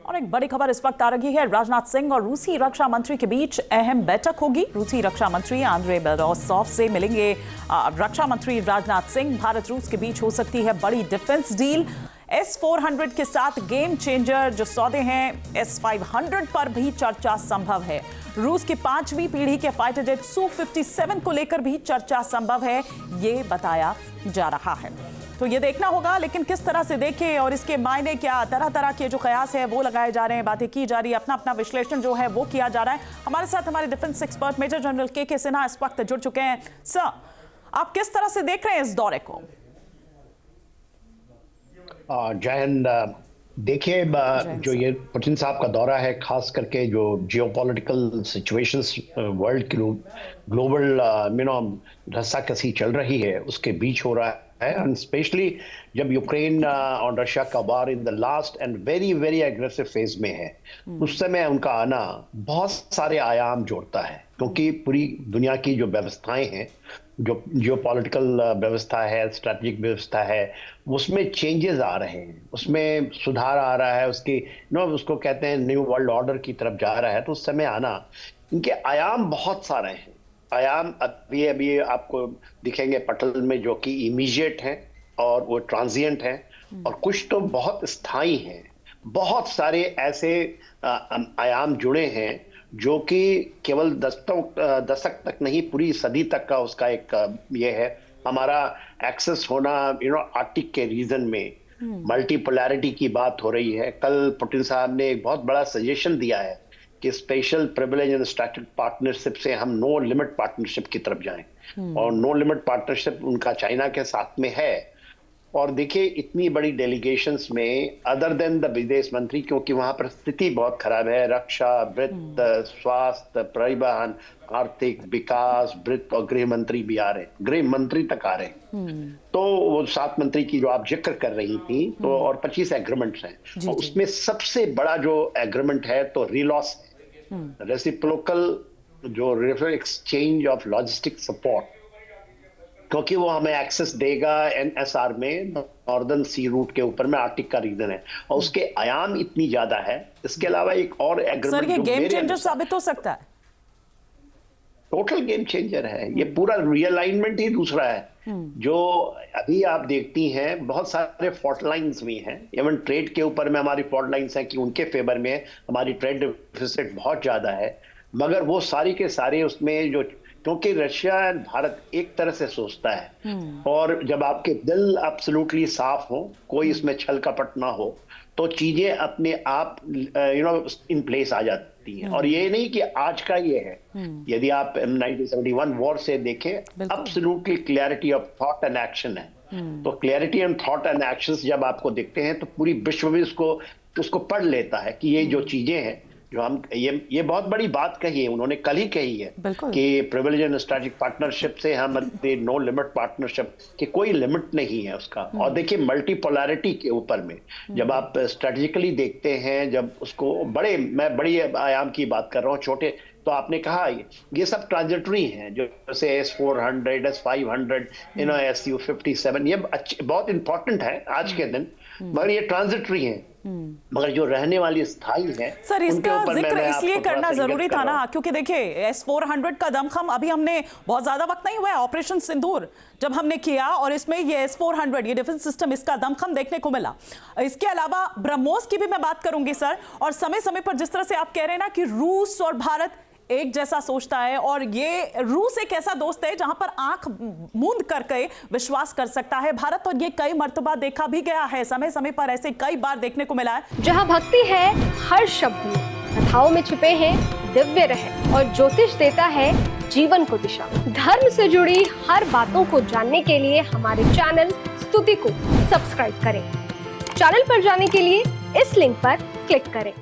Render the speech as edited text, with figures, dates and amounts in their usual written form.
और एक बड़ी खबर इस वक्त आ रही है। राजनाथ सिंह और रूसी रक्षा मंत्री के बीच अहम बैठक होगी। रूसी रक्षा मंत्री आंद्रे बेलोसोव से मिलेंगे रक्षा मंत्री राजनाथ सिंह। भारत रूस के बीच हो सकती है बड़ी डिफेंस डील। S-400 के साथ गेम चेंजर जो सौदे हैं S-500 पर भी चर्चा संभव है। रूस की 5वीं पीढ़ी के फाइटर जेट Su-57 को लेकर भी चर्चा संभव है, ये बताया जा रहा है। तो ये देखना होगा, लेकिन किस तरह से देखें और इसके मायने क्या, तरह तरह के जो कयास है वो लगाए जा रहे हैं, बातें की जा रही है, अपना अपना विश्लेषण जो है वो किया जा रहा है। हमारे साथ हमारे डिफेंस एक्सपर्ट मेजर जनरल के सिन्हा इस वक्त जुड़ चुके हैं। सर, आप किस तरह से देख रहे हैं इस दौरे को? जय हिंद। देखिए, जो ये पुतिन साहब का दौरा है, खास करके जो जियोपॉलिटिकल सिचुएशंस वर्ल्ड की ग्लोबल रस्साकसी चल रही है उसके बीच हो रहा है, एंड स्पेशली जब यूक्रेन और रशिया का war in the last and very very aggressive phase में है, उस समय उनका आना बहुत सारे आयाम जोड़ता है, क्योंकि पूरी दुनिया की जो व्यवस्थाएं हैं, जो जियोपॉलिटिकल व्यवस्था है, स्ट्रेटेजिक व्यवस्था है, उसमें चेंजेस आ रहे हैं, उसमें सुधार आ रहा है, उसको कहते हैं न्यू वर्ल्ड ऑर्डर की तरफ जा रहा है। तो उस समय आना, इनके आयाम बहुत सारे हैं। आयाम अभी आपको दिखेंगे पटल में, जो कि इमीडिएट हैं और वो ट्रांजिएंट हैं, और कुछ तो बहुत स्थायी हैं। बहुत सारे ऐसे आयाम जुड़े हैं जो कि केवल दशक तक नहीं, पूरी सदी तक का उसका एक ये है। हमारा एक्सेस होना आर्कटिक के रीजन में, मल्टीपोलैरिटी की बात हो रही है। कल पुतिन साहब ने एक बहुत बड़ा सजेशन दिया है कि special privilege and strategic partnership से हम नो लिमिट पार्टनरशिप की तरफ जाएं, और नो लिमिट पार्टनरशिप उनका चाइना के साथ में है। और देखिए, इतनी बड़ी डेलीगेशंस में अदर देन द विदेश मंत्री, क्योंकि वहां पर स्थिति बहुत खराब है, रक्षा, वित्त, स्वास्थ्य, परिवहन, आर्थिक विकास, वित्त और गृह मंत्री भी आ रहे हैं, गृह मंत्री तक आ रहे हैं। तो वो 7 मंत्री की जो आप जिक्र कर रही थी, तो और 25 एग्रीमेंट्स हैं, और उसमें सबसे बड़ा जो एग्रीमेंट है तो रिलॉस है, रेसिप्रोकल जो एक्सचेंज ऑफ लॉजिस्टिक सपोर्ट, क्योंकि वो हमें एक्सेस देगा NSR में, नॉर्दर्न सी रूट के ऊपर में, आर्कटिक का रीजन है, और उसके आयाम इतनी ज्यादा है। इसके अलावा एक और एग्रीमेंट, सर, ये गेम चेंजर साबित हो सकता है। टोटल गेम चेंजर है ये। पूरा रियलाइनमेंट ही दूसरा है। जो अभी आप देखती हैं, बहुत सारे फॉल्ट लाइंस भी हैं, इवन ट्रेड के ऊपर में हमारी फॉल्ट लाइंस हैं कि उनके फेवर में हमारी ट्रेड डेफिसिट बहुत ज्यादा है, मगर वो सारी के सारे उसमें जो, क्योंकि रशिया और भारत एक तरह से सोचता है, और जब आपके दिल एब्सोल्युटली साफ हो, कोई इसमें छल कपट ना हो, तो चीजें अपने आप इन प्लेस आ जाती हैं। और ये नहीं कि आज का ये है, यदि आप 1971 वॉर से देखें, absolutely clarity of thought and action है। तो clarity and thought and actions जब आपको दिखते हैं, तो पूरी विश्व भी उसको पढ़ लेता है कि ये जो चीजें हैं, जो हम ये बहुत बड़ी बात कही है, उन्होंने कल ही कही है कि प्रिविलेज एंड स्ट्रेटेजिक पार्टनरशिप से हम नो लिमिट पार्टनरशिप, कि कोई लिमिट नहीं है उसका। और देखिए, मल्टीपोलैरिटी के ऊपर में जब आप स्ट्रेटेजिकली देखते हैं, जब उसको मैं बड़ी आयाम की बात कर रहा हूँ, छोटे तो आपने कहा ये सब ट्रांजिटरी हैं, जो जैसे S-400, S-500, Su-57, ये बहुत इंपॉर्टेंट है आज के दिन, मगर ये ट्रांजिटरी हैं। मगर जो रहने वाली स्थायी है, सर, इसका जिक्र इसलिए करना जरूरी था ना, क्योंकि देखिए S-400 का दमखम अभी हमने, बहुत ज्यादा वक्त नहीं हुआ है, ऑपरेशन सिंदूर जब हमने किया, और इसमें ये S-400 ये डिफेंस सिस्टम, इसका दमखम देखने को मिला। इसके अलावा ब्रह्मोस की भी मैं बात करूंगी सर, और समय समय पर जिस तरह से आप कह रहे हैं ना कि रूस और भारत एक जैसा सोचता है, और ये रूस एक ऐसा दोस्त है जहां पर आंख मूंद करके विश्वास कर सकता है भारत, और ये कई मर्तबा देखा भी गया है, समय समय पर ऐसे कई बार देखने को मिला है। जहां भक्ति है हर शब्द में, कथाओं में छिपे हैं दिव्य रहस्य, और ज्योतिष देता है जीवन को दिशा। धर्म से जुड़ी हर बातों को जानने के लिए हमारे चैनल स्तुति को सब्सक्राइब करें। चैनल पर जाने के लिए इस लिंक पर क्लिक करें।